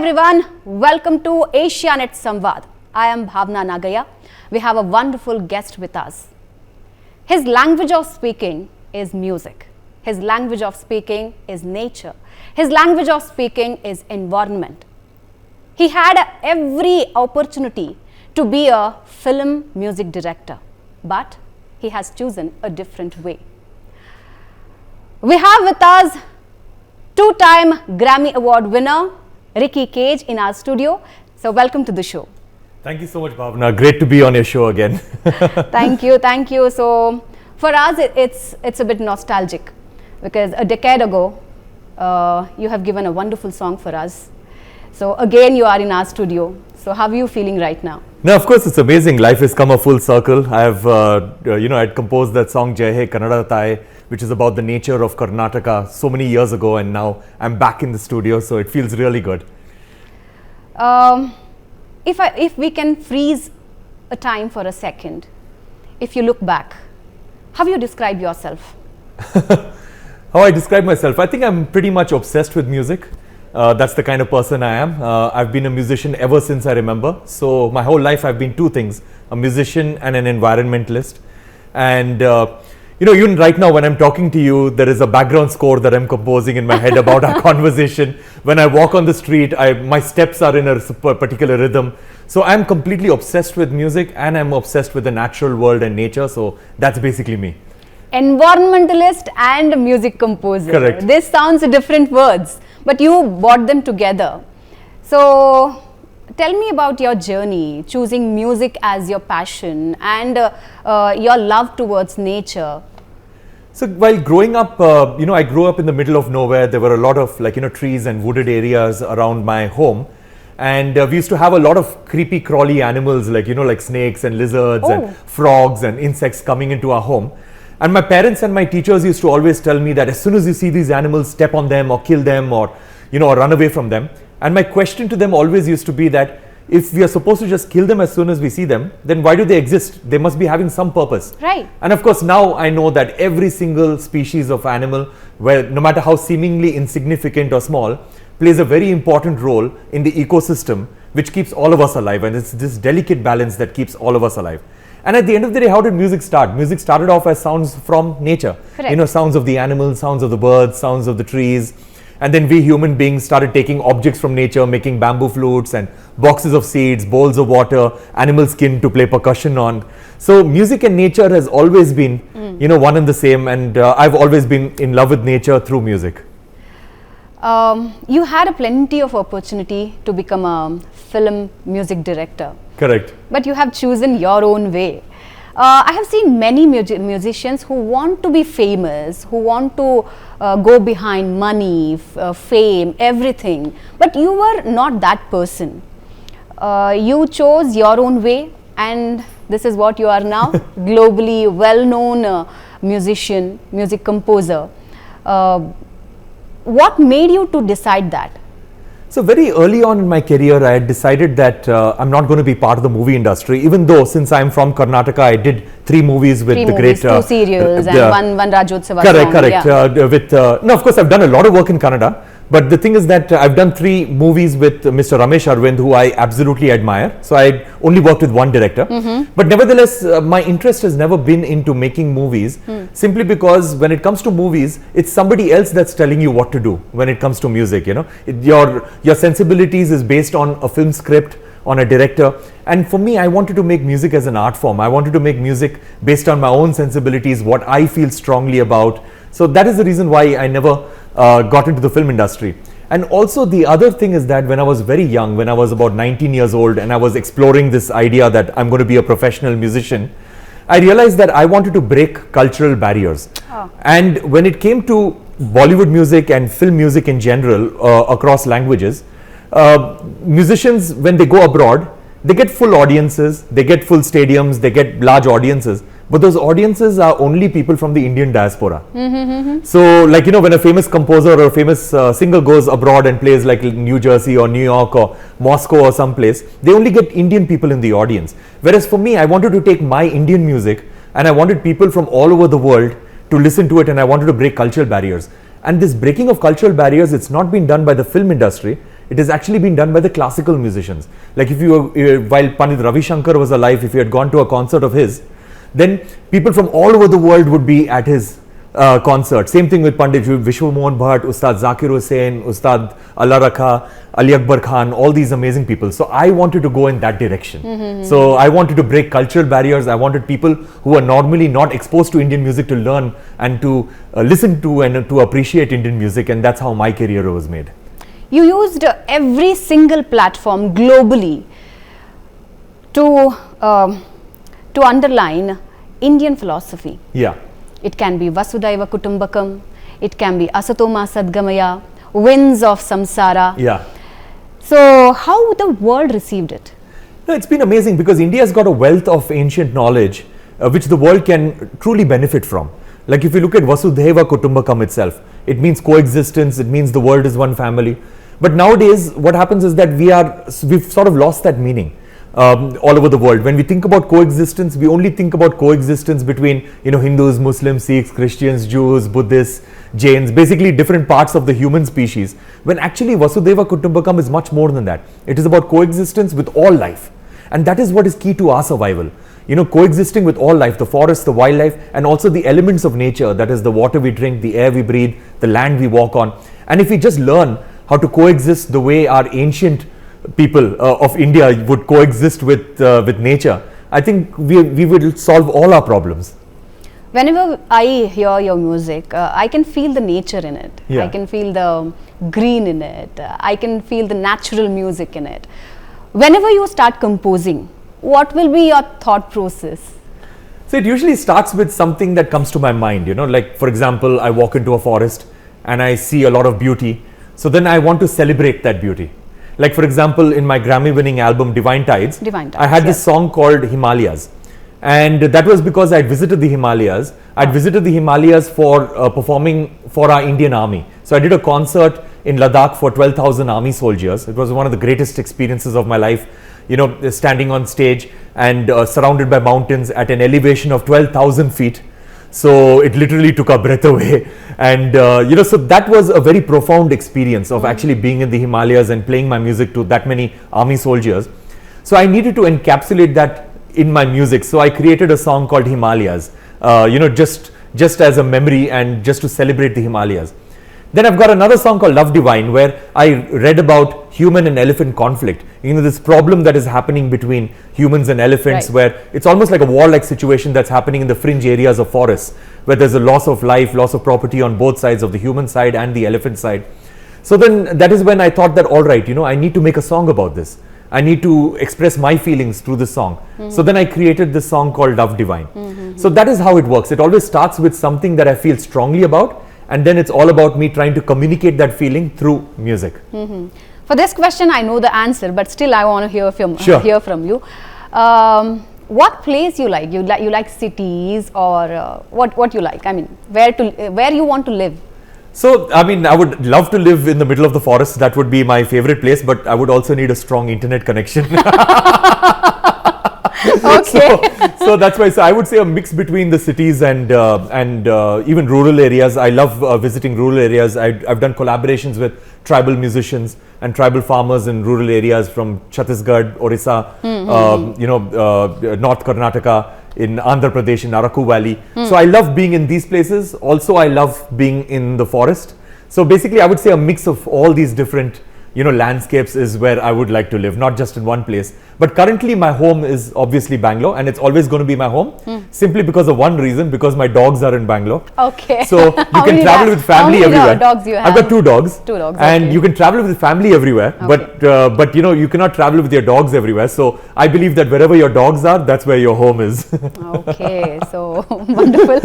everyone, welcome to Asianet Samvad. I am Bhavna Nagaya. We have a wonderful guest with us. His language of speaking is music. His language of speaking is nature. His language of speaking is environment. He had every opportunity to be a film music director, but he has chosen a different way. We have with us two-time Grammy Award winner, Ricky Kej, in our studio. So welcome to the show. Thank you so much, Bhavna. Great to be on your show again. Thank you. So for us, it's a bit nostalgic because a decade ago, you have given a wonderful song for us. So again, you are in our studio. So how are you feeling right now? No, of course, it's amazing. Life has come a full circle. I have, I'd composed that song Jai Hai Kannada Thai, which is about the nature of Karnataka so many years ago, and now I'm back in the studio, so it feels really good. If we can freeze a time for a second, if you look back, how you describe yourself? How I describe myself? I think I'm pretty much obsessed with music. That's the kind of person I am. I've been a musician ever since I remember. So my whole life I've been two things, a musician and an environmentalist. And even right now when I'm talking to you, there is a background score that I'm composing in my head about our conversation. When I walk on the street, my steps are in a particular rhythm. So I'm completely obsessed with music, and I'm obsessed with the natural world and nature. So that's basically me. Environmentalist and music composer. Correct. This sounds different words, but you brought them together. So tell me about your journey, choosing music as your passion and your love towards nature. So while growing up, I grew up in the middle of nowhere. There were a lot of trees and wooded areas around my home. And we used to have a lot of creepy crawly animals like snakes and lizards and frogs and insects coming into our home. And my parents and my teachers used to always tell me that as soon as you see these animals, step on them or kill them or run away from them. And my question to them always used to be that if we are supposed to just kill them as soon as we see them, then why do they exist? They must be having some purpose. Right. And of course, now I know that every single species of animal, no matter how seemingly insignificant or small, plays a very important role in the ecosystem, which keeps all of us alive. And it's this delicate balance that keeps all of us alive. And at the end of the day, how did music start? Music started off as sounds from nature. Correct. Sounds of the animals, sounds of the birds, sounds of the trees. And then we human beings started taking objects from nature, making bamboo flutes and boxes of seeds, bowls of water, animal skin to play percussion on. So music and nature has always been, one and the same. And I've always been in love with nature through music. You had a plenty of opportunity to become a film music director. Correct. But you have chosen your own way. I have seen many musicians who want to be famous, who want to go behind money, fame, everything. But you were not that person. You chose your own way, and this is what you are now, globally well-known musician, music composer. What made you to decide that? So very early on in my career, I had decided that I'm not going to be part of the movie industry, even though since I'm from Karnataka, I did 3 movies with great... 2 serials and one Rajotsava song. Correct. Yeah. No, of course, I've done a lot of work in Kannada, but the thing is that I've done 3 movies with Mr. Ramesh Arvind, who I absolutely admire. So I only worked with one director. But nevertheless, my interest has never been into making movies, simply because when it comes to movies, it's somebody else that's telling you what to do when it comes to music. Your sensibilities is based on a film script, on a director. And for me, I wanted to make music as an art form. I wanted to make music based on my own sensibilities, what I feel strongly about. So that is the reason why I never got into the film industry. And also the other thing is that when I was very young, when I was about 19 years old and I was exploring this idea that I'm going to be a professional musician, I realized that I wanted to break cultural barriers. And when it came to Bollywood music and film music in general across languages, musicians, when they go abroad, they get full audiences, they get full stadiums, they get large audiences. But those audiences are only people from the Indian diaspora. So when a famous composer or a famous singer goes abroad and plays like New Jersey or New York or Moscow or someplace, they only get Indian people in the audience. Whereas for me, I wanted to take my Indian music and I wanted people from all over the world to listen to it, and I wanted to break cultural barriers. And this breaking of cultural barriers, it's not been done by the film industry. it has actually been done by the classical musicians. Like if while Pandit Ravi Shankar was alive, if you had gone to a concert of his, then people from all over the world would be at his concert. Same thing with Pandit Vishwa Mohan Bhatt, Ustad Zakir Hussain, Ustad Allah Rakha, Ali Akbar Khan, all these amazing people. So I wanted to go in that direction. So I wanted to break cultural barriers. I wanted people who are normally not exposed to Indian music to learn and to listen to and to appreciate Indian music, and that's how my career was made. You used every single platform globally to underline Indian philosophy. Yeah. It can be Vasudhaiva Kutumbakam, it can be Asatoma Sadgamaya, Winds of Samsara. Yeah. So how the world received it? No, it's been amazing because India has got a wealth of ancient knowledge which the world can truly benefit from. Like if you look at Vasudhaiva Kutumbakam itself, it means coexistence, it means the world is one family. But nowadays what happens is that we've sort of lost that meaning. All over the world. When we think about coexistence, we only think about coexistence between Hindus, Muslims, Sikhs, Christians, Jews, Buddhists, Jains, basically different parts of the human species, when actually Vasudhaiva Kutumbakam is much more than that. It is about coexistence with all life, and that is what is key to our survival. Coexisting with all life, the forest, the wildlife, and also the elements of nature, that is the water we drink, the air we breathe, the land we walk on. And if we just learn how to coexist the way our ancient people of India would coexist with nature, I think we would solve all our problems. Whenever I hear your music, I can feel the nature in it. Yeah. I can feel the green in it. I can feel the natural music in it. Whenever you start composing, what will be your thought process? So it usually starts with something that comes to my mind, like for example, I walk into a forest and I see a lot of beauty. So then I want to celebrate that beauty. Like for example, in my Grammy winning album Divine Tides, I had this song called Himalayas, and that was because I had visited the Himalayas. I'd visited the Himalayas for performing for our Indian Army. So I did a concert in Ladakh for 12,000 army soldiers. It was one of the greatest experiences of my life, standing on stage and surrounded by mountains at an elevation of 12,000 feet. So it literally took our breath away, and so that was a very profound experience of actually being in the Himalayas and playing my music to that many army soldiers. So I needed to encapsulate that in my music, so I created a song called Himalayas, just as a memory and just to celebrate the Himalayas. Then I've got another song called Love Divine, where I read about human and elephant conflict. This problem that is happening between humans and elephants, where it's almost like a war-like situation that's happening in the fringe areas of forests, where there's a loss of life, loss of property on both sides, of the human side and the elephant side. So then that is when I thought that, all right, I need to make a song about this. I need to express my feelings through this song. So then I created this song called Love Divine. So that is how it works. It always starts with something that I feel strongly about, and then it's all about me trying to communicate that feeling through music. For this question, I know the answer, but still I want to hear from you. What place you like? You like cities, or what you like? I mean, where you want to live? So, I mean, I would love to live in the middle of the forest. That would be my favorite place, but I would also need a strong internet connection. Okay. So that's why. So I would say a mix between the cities and even rural areas. I love visiting rural areas. I've done collaborations with tribal musicians and tribal farmers in rural areas from Chhattisgarh, Orissa, North Karnataka, in Andhra Pradesh, in Araku Valley. So I love being in these places. Also, I love being in the forest. So basically, I would say a mix of all these different landscapes is where I would like to live, not just in one place. But currently my home is obviously Bangalore, and it's always going to be my home, simply because of one reason, because my dogs are in Bangalore. Okay. So you can travel with family everywhere. How many dogs you have? I've got 2 dogs. 2 dogs. And you can travel with family everywhere, but you cannot travel with your dogs everywhere. So I believe that wherever your dogs are, that's where your home is. Okay, so wonderful.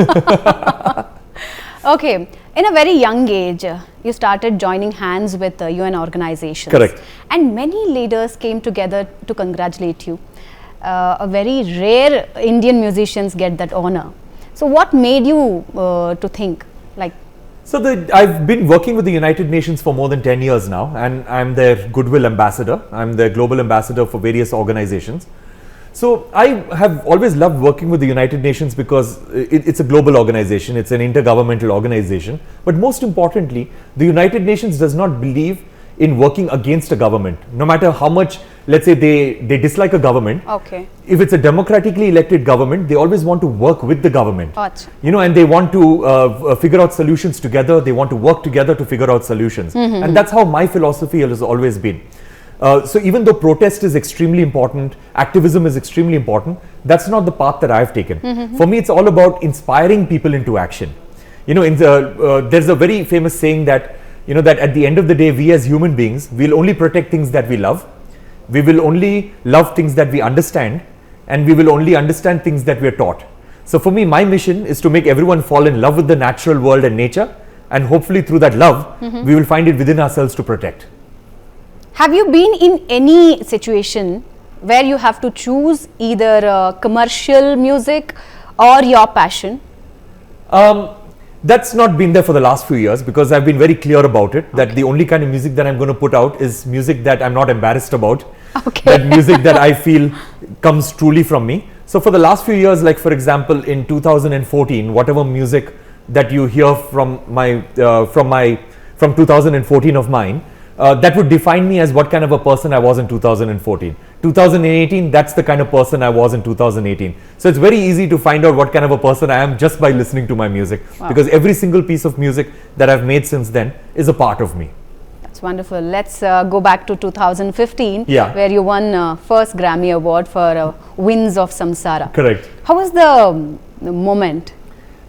Okay, in a very young age, you started joining hands with UN organizations. Correct. And many leaders came together to congratulate you. A very rare Indian musicians get that honor. So what made you to think like? So I've been working with the United Nations for more than 10 years now, and I'm their Goodwill Ambassador. I'm their global ambassador for various organizations. So I have always loved working with the United Nations because it's a global organization, it's an intergovernmental organization. But most importantly, the United Nations does not believe in working against a government. No matter how much, let's say they dislike a government, Okay. if it's a democratically elected government, they always want to work with the government. Acha. And they want to figure out solutions together. They want to work together to figure out solutions. And that's how my philosophy has always been. So even though protest is extremely important, activism is extremely important, that's not the path that I've taken. For me, it's all about inspiring people into action. There's a very famous saying that, that at the end of the day, we as human beings, we'll only protect things that we love. We will only love things that we understand, and we will only understand things that we are taught. So for me, my mission is to make everyone fall in love with the natural world and nature, and hopefully through that love, we will find it within ourselves to protect. Have you been in any situation where you have to choose either commercial music or your passion? That's not been there for the last few years, because I've been very clear about it, that the only kind of music that I'm going to put out is music that I'm not embarrassed about. Okay. That music that I feel comes truly from me. So for the last few years, like for example, in 2014, whatever music that you hear from 2014 of mine, that would define me as what kind of a person I was in 2014. 2018, that's the kind of person I was in 2018. So it's very easy to find out what kind of a person I am just by listening to my music. Wow. Because every single piece of music that I've made since then is a part of me. That's wonderful. Let's go back to 2015, Yeah. where you won first Grammy Award for Winds of Samsara. Correct. How was the moment?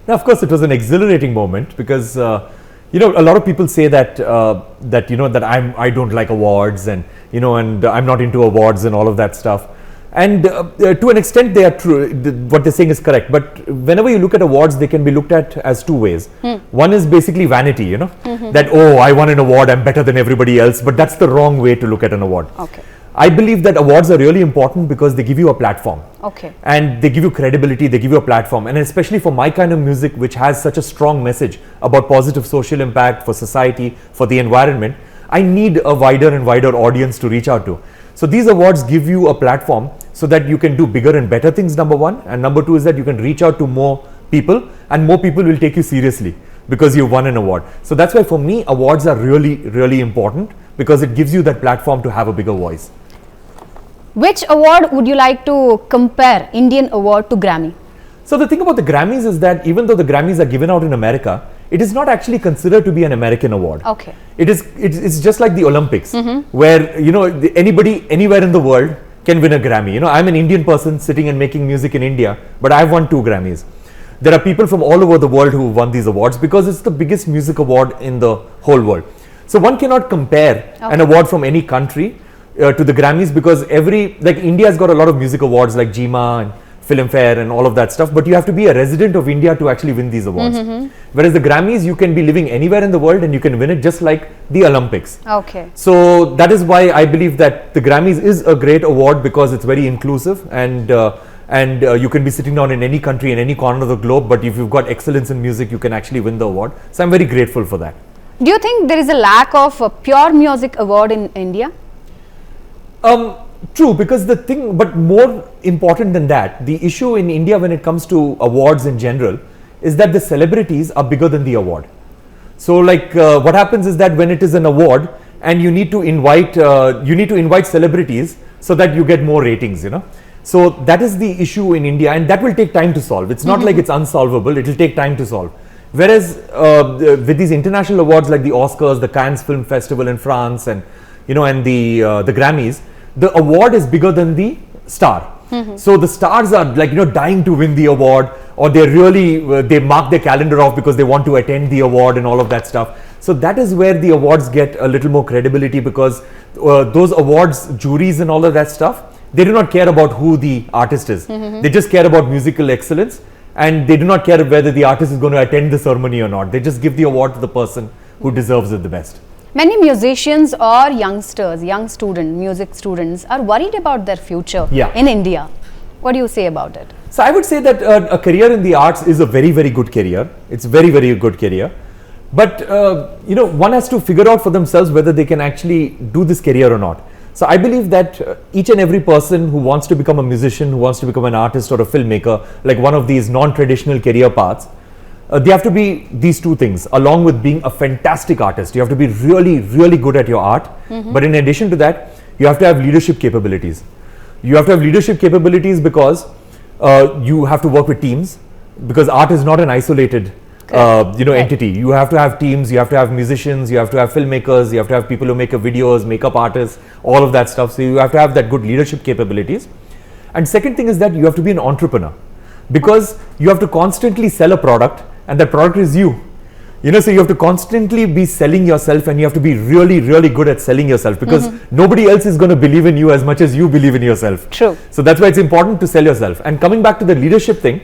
Now, of course, it was an exhilarating moment, because a lot of people say that that I don't like awards, and and I'm not into awards and all of that stuff. And to an extent, they are true. What they're saying is correct. But whenever you look at awards, they can be looked at as two ways. One is basically vanity, that, oh, I won an award, I'm better than everybody else. But that's the wrong way to look at an award. Okay. I believe that awards are really important because they give you a platform. Okay. And they give you credibility, they give you a platform. And especially for my kind of music, which has such a strong message about positive social impact for society, for the environment, I need a wider and wider audience to reach out to. So these awards give you a platform so that you can do bigger and better things, number one. And number two is that you can reach out to more people, and more people will take you seriously because you won an award. So that's why for me, awards are really, really important, because it gives you that platform to have a bigger voice. Which award would you like to compare Indian award to Grammy? So the thing about the Grammys is that even though the Grammys are given out in America, it is not actually considered to be an American award. Okay. It's just like the Olympics, where anybody anywhere in the world can win a Grammy. I'm an Indian person sitting and making music in India, but I've won 2 Grammys. There are people from all over the world who won these awards because it's the biggest music award in the whole world. So one cannot compare an award from any country to the Grammys, because India's got a lot of music awards like GMA and Filmfare and all of that stuff, but you have to be a resident of India to actually win these awards. Whereas the Grammys, you can be living anywhere in the world and you can win it, just like the Olympics. Okay. So that is why I believe that the Grammys is a great award, because it's very inclusive, and you can be sitting down in any country, in any corner of the globe, but if you've got excellence in music, you can actually win the award. So I'm very grateful for that. Do you think there is a lack of a pure music award in India? True, because but more important than that, the issue in India when it comes to awards in general is that the celebrities are bigger than the award. So what happens is that when it is an award and you need to invite celebrities so that you get more ratings, So that is the issue in India, and that will take time to solve. It's not like it's unsolvable, it will take time to solve. Whereas with these international awards like the Oscars, the Cannes Film Festival in France, and and the Grammys, the award is bigger than the star. So the stars are dying to win the award, or they mark their calendar off because they want to attend the award and all of that stuff. So that is where the awards get a little more credibility, because those awards, juries and all of that stuff, they do not care about who the artist is. They just care about musical excellence, and they do not care whether the artist is going to attend the ceremony or not. They just give the award to the person who deserves it the best. Many musicians or youngsters, music students are worried about their future in India. What do you say about it? So I would say that a career in the arts is a very, very good career. It's very, very good career. But, one has to figure out for themselves whether they can actually do this career or not. So I believe that each and every person who wants to become a musician, who wants to become an artist or a filmmaker, like one of these non-traditional career paths, they have to be these two things, along with being a fantastic artist. You have to be really, really good at your art. But in addition to that, you have to have leadership capabilities. You have to have leadership capabilities because you have to work with teams, because art is not an isolated entity. You have to have teams, you have to have musicians, you have to have filmmakers, you have to have people who make videos, makeup artists, all of that stuff. So you have to have that good leadership capabilities. And second thing is that you have to be an entrepreneur, because you have to constantly sell a product, and that product is you. So you have to constantly be selling yourself, and you have to be really, really good at selling yourself, because nobody else is going to believe in you as much as you believe in yourself. True. So that's why it's important to sell yourself. And coming back to the leadership thing,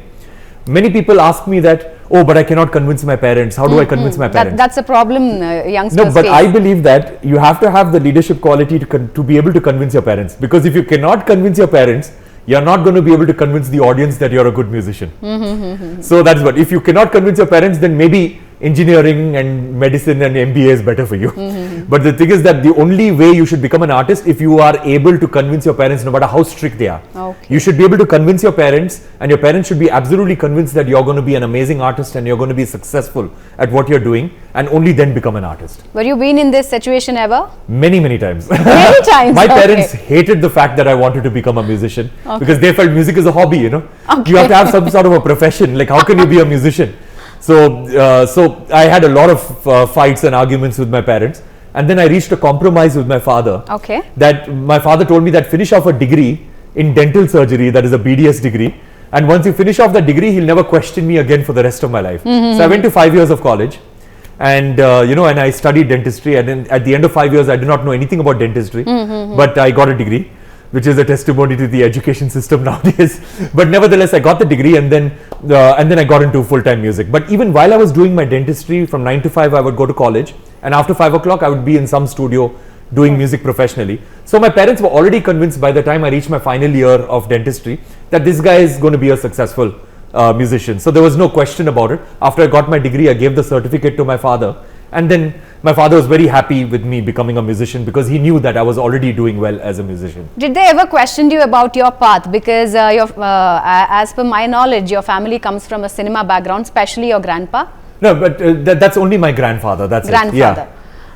many people ask me that, oh, but I cannot convince my parents. How do I convince my parents? That's a problem youngsters No, but face. I believe that you have to have the leadership quality to be able to convince your parents. Because if you cannot convince your parents, you're not going to be able to convince the audience that you're a good musician. So that's what. If you cannot convince your parents, then maybe engineering and medicine and MBA is better for you. But the thing is that the only way you should become an artist, if you are able to convince your parents, no matter how strict they are. Okay. You should be able to convince your parents, and your parents should be absolutely convinced that you're going to be an amazing artist and you're going to be successful at what you're doing, and only then become an artist. Were you been in this situation ever? Many, many times. Many times. My parents hated the fact that I wanted to become a musician, because they felt music is a hobby, You have to have some sort of a profession. Like, how can you be a musician? So I had a lot of fights and arguments with my parents, and then I reached a compromise with my father. Okay. That my father told me that finish off a degree in dental surgery, that is a BDS degree, and once you finish off that degree, he'll never question me again for the rest of my life. So I went to 5 years of college, and and I studied dentistry, and then at the end of 5 years, I did not know anything about dentistry, but I got a degree, which is a testimony to the education system nowadays. But nevertheless, I got the degree, and then I got into full-time music. But even while I was doing my dentistry, from 9 to 5, I would go to college, and after 5 o'clock, I would be in some studio doing music professionally. So my parents were already convinced by the time I reached my final year of dentistry that this guy is going to be a successful musician. So there was no question about it. After I got my degree, I gave the certificate to my father, and then my father was very happy with me becoming a musician, because he knew that I was already doing well as a musician. Did they ever question you about your path? Because as per my knowledge, your family comes from a cinema background, especially your grandpa. No, but that's only my grandfather. That's Grandfather. It. Yeah.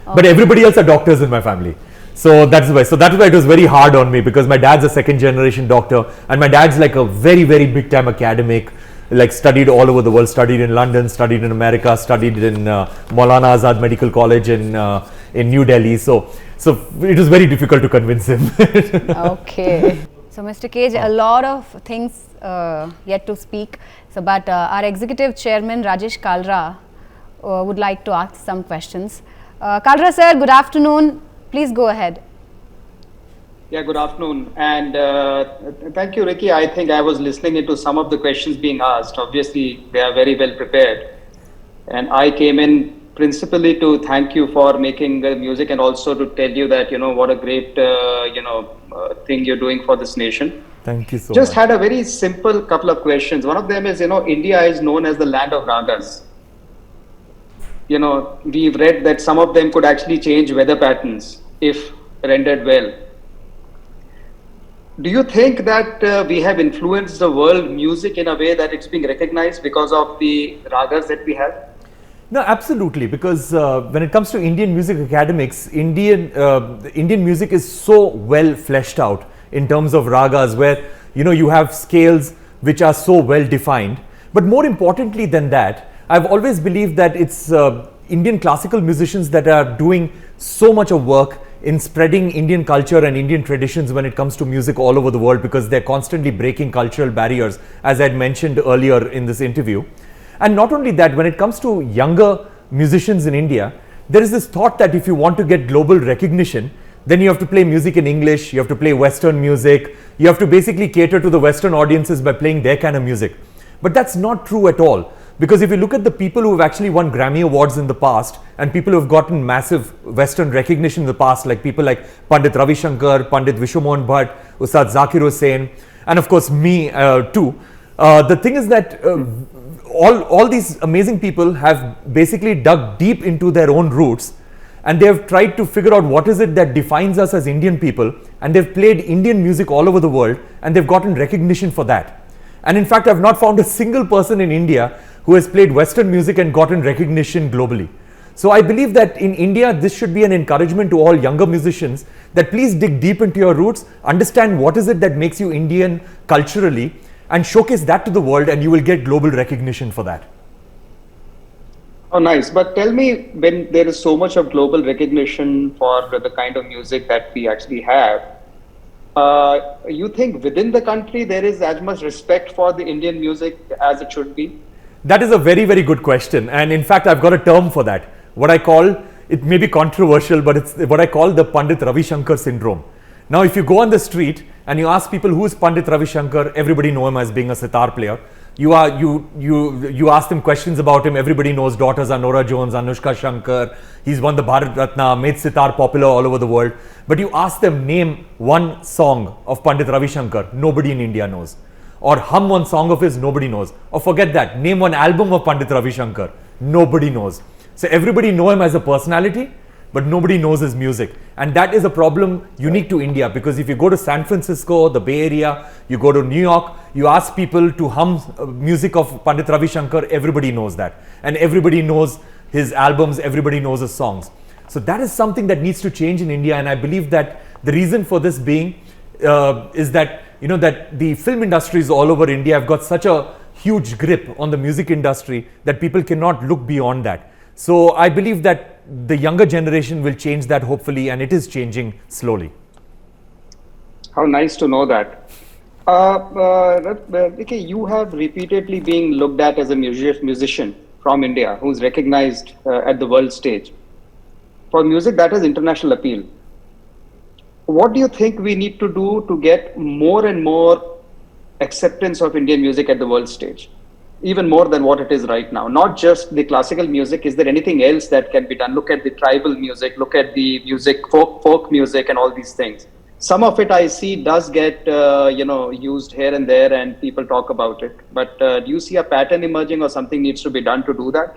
Okay. But everybody else are doctors in my family. So that's why. So that's why it was very hard on me, because my dad's a second generation doctor, and my dad's like a very, very big time academic. Like, studied all over the world, studied in London, studied in America, studied in Maulana Azad Medical College in New Delhi. So it was very difficult to convince him. Okay. So Mr. Kej, a lot of things yet to speak. So, but our executive chairman Rajesh Kalra would like to ask some questions. Kalra sir, good afternoon. Please go ahead. Yeah, good afternoon, and thank you, Ricky. I think I was listening into some of the questions being asked. Obviously, they are very well prepared, and I came in principally to thank you for making the music, and also to tell you that what a great thing you're doing for this nation. Thank you so much. Just had a very simple couple of questions. One of them is, India is known as the land of ragas. We've read that some of them could actually change weather patterns if rendered well. Do you think that we have influenced the world music in a way that it's being recognized because of the ragas that we have? No, absolutely. Because when it comes to Indian music academics, Indian music is so well fleshed out in terms of ragas, where you have scales which are so well defined. But more importantly than that, I've always believed that it's Indian classical musicians that are doing so much of work in spreading Indian culture and Indian traditions when it comes to music all over the world, because they're constantly breaking cultural barriers, as I had mentioned earlier in this interview. And not only that, when it comes to younger musicians in India, there is this thought that if you want to get global recognition, then you have to play music in English, you have to play Western music, you have to basically cater to the Western audiences by playing their kind of music. But that's not true at all. Because if you look at the people who have actually won Grammy Awards in the past, and people who have gotten massive Western recognition in the past, like people like Pandit Ravi Shankar, Pandit Vishwamohan Bhatt, Ustad Zakir Hussain, and of course me too. The thing is that all these amazing people have basically dug deep into their own roots, and they have tried to figure out what is it that defines us as Indian people, and they've played Indian music all over the world, and they've gotten recognition for that. And in fact, I've not found a single person in India who has played Western music and gotten recognition globally. So I believe that in India, this should be an encouragement to all younger musicians that please dig deep into your roots, understand what is it that makes you Indian culturally, and showcase that to the world, and you will get global recognition for that. Oh, nice. But tell me, when there is so much of global recognition for the kind of music that we actually have, you think within the country there is as much respect for the Indian music as it should be? That is a very, very good question. And in fact, I've got a term for that. What I call, it may be controversial, but it's what I call the Pandit Ravi Shankar syndrome. Now, if you go on the street and you ask people who is Pandit Ravi Shankar, everybody know him as being a sitar player. You ask them questions about him, everybody knows daughters are Nora Jones, Anushka Shankar, he's won the Bharat Ratna, made sitar popular all over the world. But you ask them, name one song of Pandit Ravi Shankar, nobody in India knows. Or hum one song of his, nobody knows. Or forget that, name one album of Pandit Ravi Shankar, nobody knows. So everybody know him as a personality, but nobody knows his music. And that is a problem unique to India, because if you go to San Francisco, the Bay Area, you go to New York, you ask people to hum music of Pandit Ravi Shankar, everybody knows that. And everybody knows his albums, everybody knows his songs. So that is something that needs to change in India, and I believe that the reason for this being is that, that the film industries all over India have got such a huge grip on the music industry that people cannot look beyond that. So I believe that the younger generation will change that, hopefully, and it is changing slowly. How nice to know that. Ricky, you have repeatedly been looked at as a musician from India who's recognized at the world stage for music that has international appeal. What do you think we need to do to get more and more acceptance of Indian music at the world stage? Even more than what it is right now, not just the classical music. Is there anything else that can be done? Look at the tribal music, look at the music, folk music and all these things. Some of it I see does get, used here and there and people talk about it. But do you see a pattern emerging or something needs to be done to do that?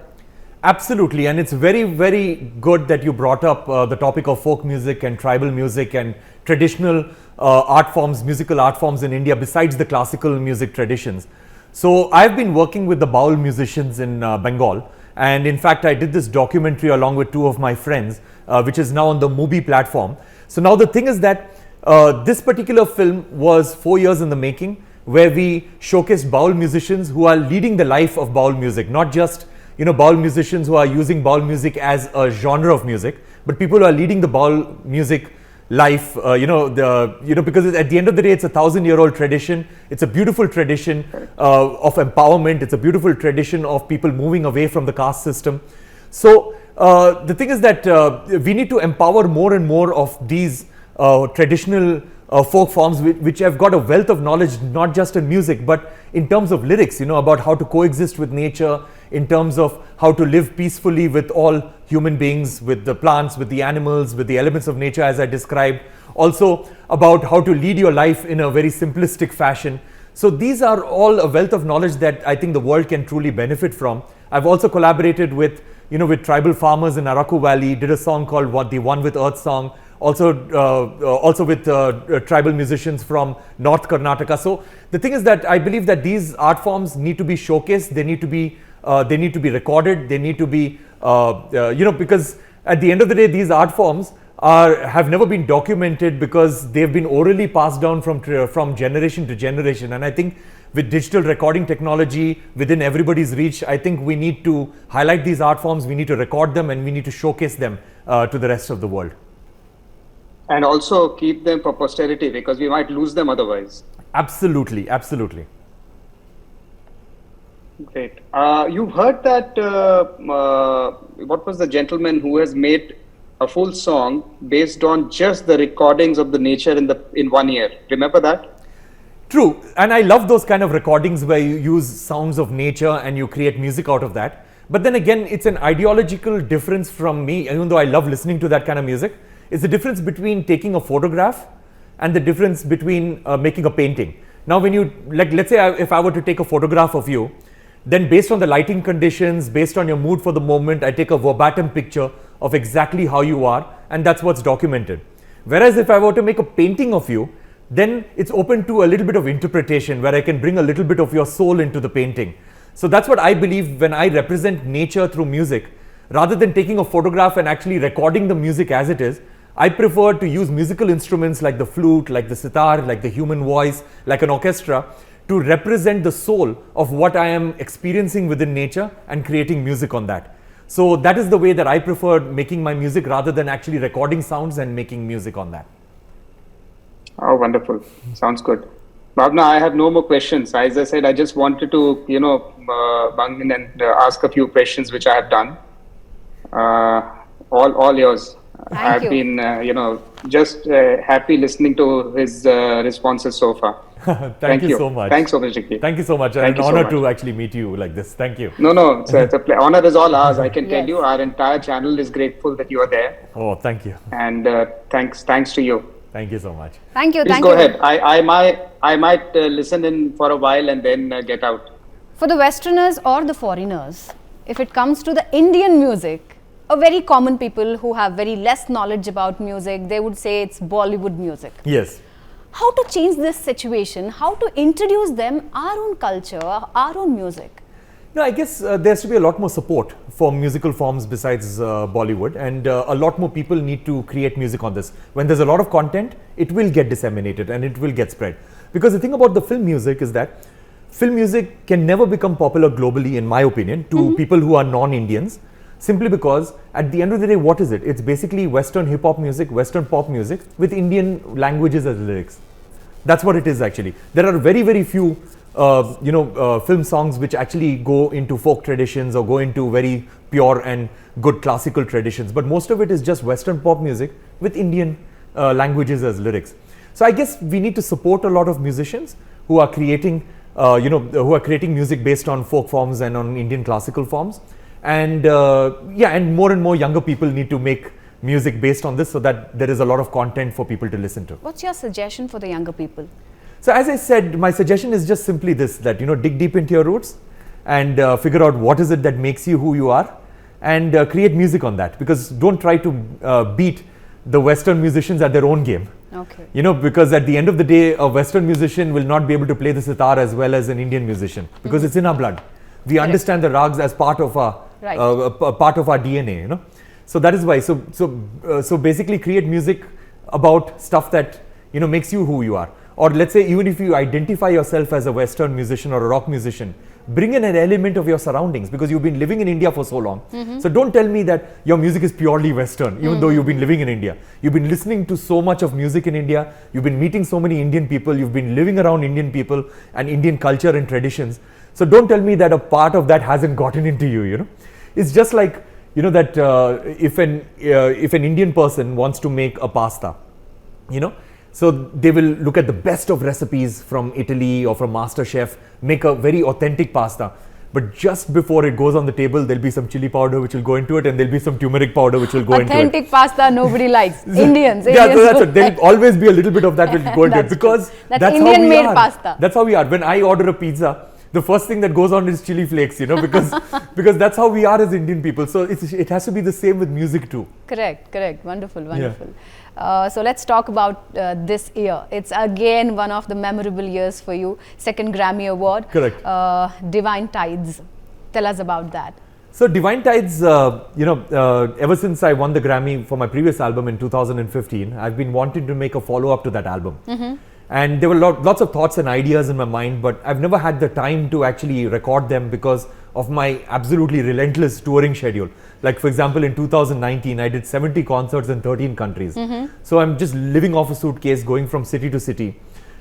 Absolutely. And it's very, very good that you brought up the topic of folk music and tribal music and traditional art forms, musical art forms in India besides the classical music traditions. So I've been working with the Baul musicians in Bengal, and in fact I did this documentary along with two of my friends, which is now on the Mubi platform. So now the thing is that this particular film was 4 years in the making, where we showcased Baul musicians who are leading the life of Baul music, not just Baul musicians who are using Baul music as a genre of music, but people who are leading the Baul music life, because at the end of the day, it's a 1,000-year-old tradition. It's a beautiful tradition of empowerment. It's a beautiful tradition of people moving away from the caste system. So the thing is that we need to empower more and more of these traditional folk forms which have got a wealth of knowledge, not just in music, but in terms of lyrics, about how to coexist with nature, in terms of how to live peacefully with all human beings, with the plants, with the animals, with the elements of nature as I described. Also about how to lead your life in a very simplistic fashion. So these are all a wealth of knowledge that I think the world can truly benefit from. I've also collaborated with tribal farmers in Araku Valley, did a song called the One with Earth song, also with tribal musicians from North Karnataka. So the thing is that I believe that these art forms need to be showcased, they need to be recorded, they need to be, because at the end of the day, these art forms have never been documented because they've been orally passed down from generation to generation. And I think with digital recording technology within everybody's reach, I think we need to highlight these art forms, we need to record them, and we need to showcase them to the rest of the world. And also keep them for posterity, because we might lose them otherwise. Absolutely, absolutely. Great. You've heard that, what was the gentleman who has made a full song based on just the recordings of the nature in 1 year? Remember that? True. And I love those kind of recordings where you use sounds of nature and you create music out of that. But then again, it's an ideological difference from me, even though I love listening to that kind of music. It's the difference between taking a photograph and the difference between making a painting. Now, when you, let's say if I were to take a photograph of you, then based on the lighting conditions, based on your mood for the moment, I take a verbatim picture of exactly how you are, and that's what's documented. Whereas if I were to make a painting of you, then it's open to a little bit of interpretation where I can bring a little bit of your soul into the painting. So that's what I believe when I represent nature through music. Rather than taking a photograph and actually recording the music as it is, I prefer to use musical instruments like the flute, like the sitar, like the human voice, like an orchestra, to represent the soul of what I am experiencing within nature and creating music on that. So that is the way that I prefer making my music, rather than actually recording sounds and making music on that. Oh, wonderful. Sounds good. Bhavna, I have no more questions. As I said, I just wanted to, bung in and ask a few questions, which I have done. All yours. I've been, just happy listening to his responses so far. Thank you so much. Thanks so much, Ricky. Thank you so much. It's an honor to actually meet you like this. Thank you. No, it's a honor is all ours. I can tell you, our entire channel is grateful that you are there. Oh, thank you. And thanks to you. Thank you so much. Thank you. Please go ahead. I might listen in for a while and then get out. For the Westerners or the foreigners, if it comes to the Indian music, a very common people who have very less knowledge about music, they would say it's Bollywood music. Yes. How to change this situation? How to introduce them our own culture, our own music? No, I guess there has to be a lot more support for musical forms besides Bollywood, and a lot more people need to create music on this. When there's a lot of content, it will get disseminated and it will get spread. Because the thing about the film music is that film music can never become popular globally, in my opinion, to people who are non-Indians. Simply because at the end of the day, what is it? It's basically Western hip hop music, Western pop music with Indian languages as lyrics. That's what it is actually. There are very, very few, film songs which actually go into folk traditions or go into very pure and good classical traditions. But most of it is just Western pop music with Indian languages as lyrics. So I guess we need to support a lot of musicians who are creating, music based on folk forms and on Indian classical forms. And and more younger people need to make music based on this, so that there is a lot of content for people to listen to. What's your suggestion for the younger people? So as I said, my suggestion is just simply this, that dig deep into your roots and figure out what is it that makes you who you are, and create music on that. Because don't try to beat the Western musicians at their own game. Okay. Because at the end of the day, a Western musician will not be able to play the sitar as well as an Indian musician, because it's in our blood. We understand the rags as part of our part of our DNA. So that is why. So basically, create music about stuff that makes you who you are. Or let's say, even if you identify yourself as a Western musician or a rock musician, bring in an element of your surroundings, because you've been living in India for so long. So don't tell me that your music is purely Western, even though you've been living in India. You've been listening to so much of music in India. You've been meeting so many Indian people. You've been living around Indian people and Indian culture and traditions. So don't tell me that a part of that hasn't gotten into you. It's just like, that if an Indian person wants to make a pasta, so they will look at the best of recipes from Italy or from MasterChef, make a very authentic pasta. But just before it goes on the table, there'll be some chili powder which will go into it, and there'll be some turmeric powder which will go into it. Authentic pasta nobody likes. Indians. So that's it. There'll always be a little bit of that will go into it, because that's Indian how we made are. Pasta. That's how we are. When I order a pizza, the first thing that goes on is chili flakes, because that's how we are as Indian people. So it has to be the same with music too. Correct. Wonderful. Yeah. So let's talk about this year. It's again one of the memorable years for you. Second Grammy Award. Correct. Divine Tides. Tell us about that. So Divine Tides, ever since I won the Grammy for my previous album in 2015, I've been wanting to make a follow-up to that album. And there were lots of thoughts and ideas in my mind, but I've never had the time to actually record them because of my absolutely relentless touring schedule. Like, for example, in 2019, I did 70 concerts in 13 countries. So I'm just living off a suitcase, going from city to city.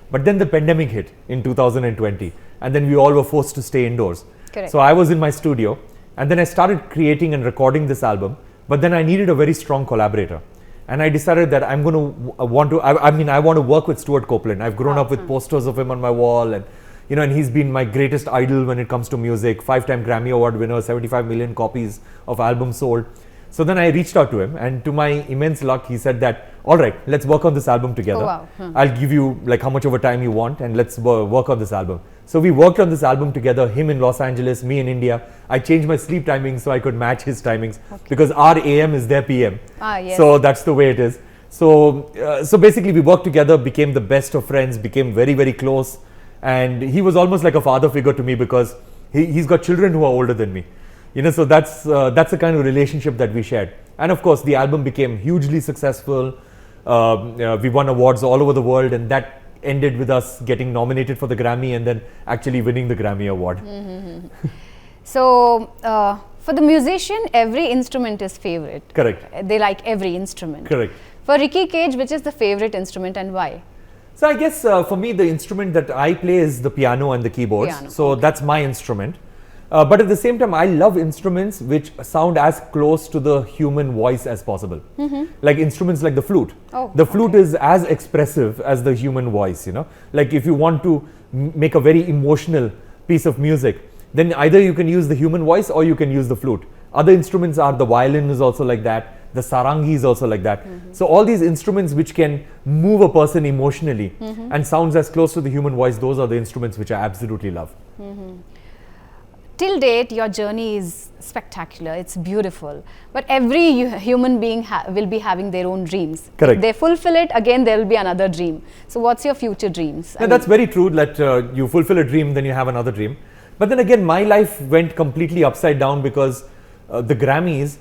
But then the pandemic hit in 2020, and then we all were forced to stay indoors. Correct. So I was in my studio, and then I started creating and recording this album, but then I needed a very strong collaborator. And I decided that I want to work with Stuart Copeland. I've grown up with posters of him on my wall, and and he's been my greatest idol when it comes to music. 5-time Grammy Award winner, 75 million copies of albums sold. So then I reached out to him, and to my immense luck, he said that, all right, let's work on this album together. Oh, wow. I'll give you like how much of a time you want, and let's work on this album. So we worked on this album together, him in Los Angeles, me in India. I changed my sleep timings so I could match his timings, because our AM is their PM. Yes. So that's the way it is. So basically we worked together, became the best of friends, became very, very close. And he was almost like a father figure to me, because He's got children who are older than me. So that's the kind of relationship that we shared. And of course, the album became hugely successful. We won awards all over the world, and that ended with us getting nominated for the Grammy and then actually winning the Grammy Award. So, for the musician, every instrument is favorite. Correct. They like every instrument. Correct. For Ricky Kej, which is the favorite instrument and why? So I guess for me, the instrument that I play is the piano and the keyboards. Piano. So that's my instrument. But at the same time, I love instruments which sound as close to the human voice as possible. Like instruments like the flute. Oh, the flute is as expressive as the human voice, Like if you want to make a very emotional piece of music, then either you can use the human voice or you can use the flute. Other instruments are the violin is also like that. The sarangi is also like that. So all these instruments which can move a person emotionally and sounds as close to the human voice, those are the instruments which I absolutely love. Till date, your journey is spectacular. It's beautiful. But every human being will be having their own dreams. Correct. If they fulfill it, again there will be another dream. So what's your future dreams? Yeah, that's very true that you fulfill a dream, then you have another dream. But then again, my life went completely upside down because the Grammys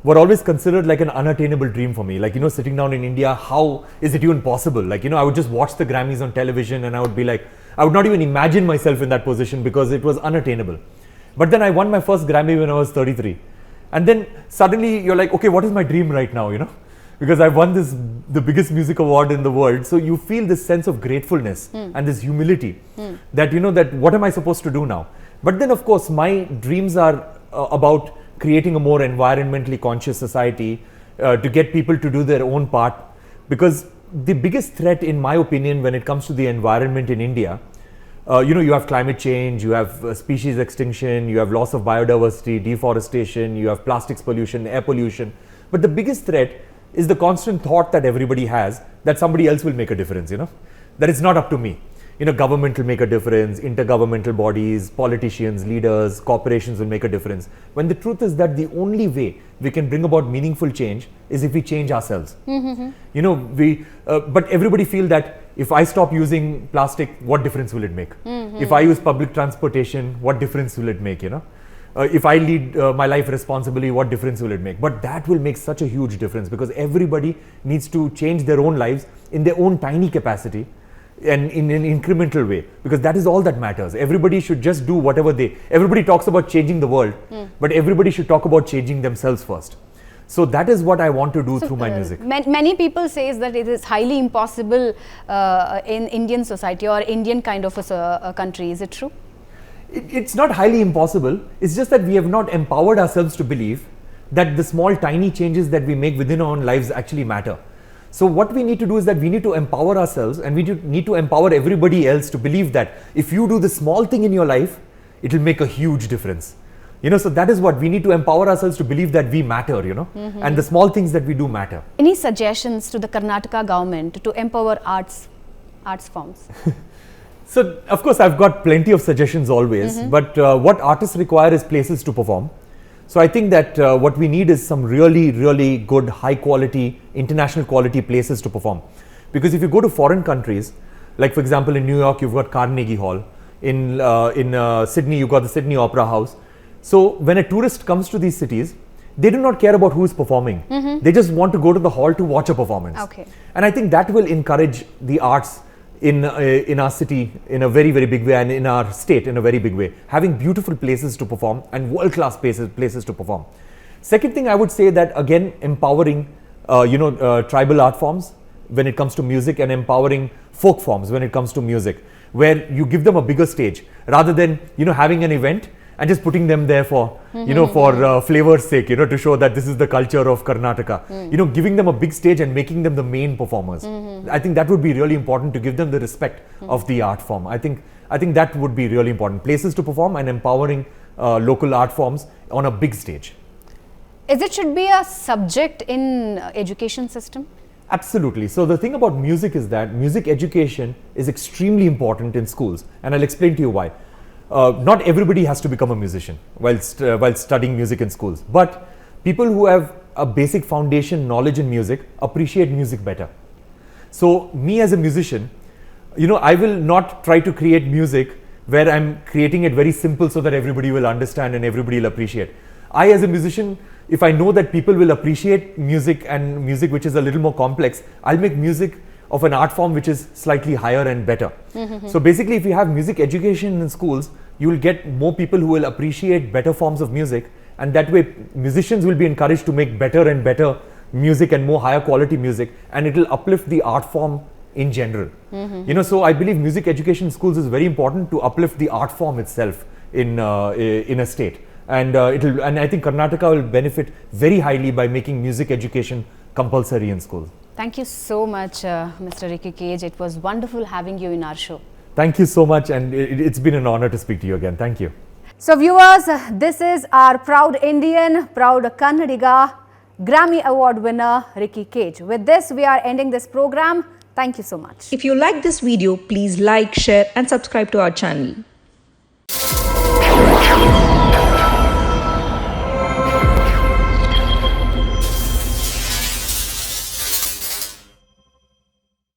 were always considered like an unattainable dream for me. Like, sitting down in India, how is it even possible? Like, I would just watch the Grammys on television and I would be like, I would not even imagine myself in that position because it was unattainable. But then I won my first Grammy when I was 33. And then suddenly you're like, okay, what is my dream right now, Because I won the biggest music award in the world. So you feel this sense of gratefulness and this humility that, that what am I supposed to do now? But then of course, my dreams are about creating a more environmentally conscious society, to get people to do their own part. Because the biggest threat, in my opinion, when it comes to the environment in India, you have climate change, you have species extinction, you have loss of biodiversity, deforestation, you have plastics pollution, air pollution. But the biggest threat is the constant thought that everybody has that somebody else will make a difference, that it's not up to me. Government will make a difference, intergovernmental bodies, politicians, leaders, corporations will make a difference. When the truth is that the only way we can bring about meaningful change is if we change ourselves. But everybody feel that if I stop using plastic, what difference will it make? If I use public transportation, what difference will it make, if I lead my life responsibly, what difference will it make? But that will make such a huge difference because everybody needs to change their own lives in their own tiny capacity and in an incremental way, because that is all that matters. Everybody should just do whatever everybody talks about changing the world, but everybody should talk about changing themselves first. So that is what I want to do through my music. Many people say that it is highly impossible in Indian society or Indian kind of a country. Is it true? It's not highly impossible. It's just that we have not empowered ourselves to believe that the small tiny changes that we make within our own lives actually matter. So what we need to do is that we need to empower ourselves and we need to empower everybody else to believe that if you do the small thing in your life, it will make a huge difference. So that is what we need to empower ourselves to believe that we matter, and the small things that we do matter. Any suggestions to the Karnataka government to empower arts forms? So of course I've got plenty of suggestions always, but what artists require is places to perform. So I think that what we need is some really, really good, high quality, international quality places to perform. Because if you go to foreign countries, like for example in New York, you've got Carnegie Hall. In Sydney, you've got the Sydney Opera House. So when a tourist comes to these cities, they do not care about who is performing. They just want to go to the hall to watch a performance. Okay. And I think that will encourage the arts in our city in a very, very big way, and in our state in a very big way, having beautiful places to perform and world-class places to perform. Second thing I would say that again, empowering tribal art forms when it comes to music, and empowering folk forms when it comes to music, where you give them a bigger stage rather than having an event and just putting them there for for flavor's sake, to show that this is the culture of Karnataka. Giving them a big stage and making them the main performers. I think that would be really important, to give them the respect of the art form. I think that would be really important. Places to perform and empowering local art forms on a big stage. Should be a subject in education system? Absolutely. So the thing about music is that music education is extremely important in schools, and I'll explain to you why. Not everybody has to become a musician while studying music in schools, but people who have a basic foundation knowledge in music appreciate music better. So me as a musician, I will not try to create music where I'm creating it very simple so that everybody will understand and everybody will appreciate. I, as a musician, if I know that people will appreciate music and music which is a little more complex, I'll make music of an art form which is slightly higher and better. So basically, if you have music education in schools, you will get more people who will appreciate better forms of music, and that way musicians will be encouraged to make better and better music and more higher quality music, and it will uplift the art form in general. You know, so I believe music education in schools is very important to uplift the art form itself in a state. And and I think Karnataka will benefit very highly by making music education compulsory in schools. Thank you so much, Mr. Ricky Kej. It was wonderful having you in our show. Thank you so much, and it's been an honor to speak to you again. Thank you. So viewers, this is our proud Indian, proud Kannadiga, Grammy Award winner Ricky Kej. With this, we are ending this program. Thank you so much. If you like this video, please like, share and subscribe to our channel.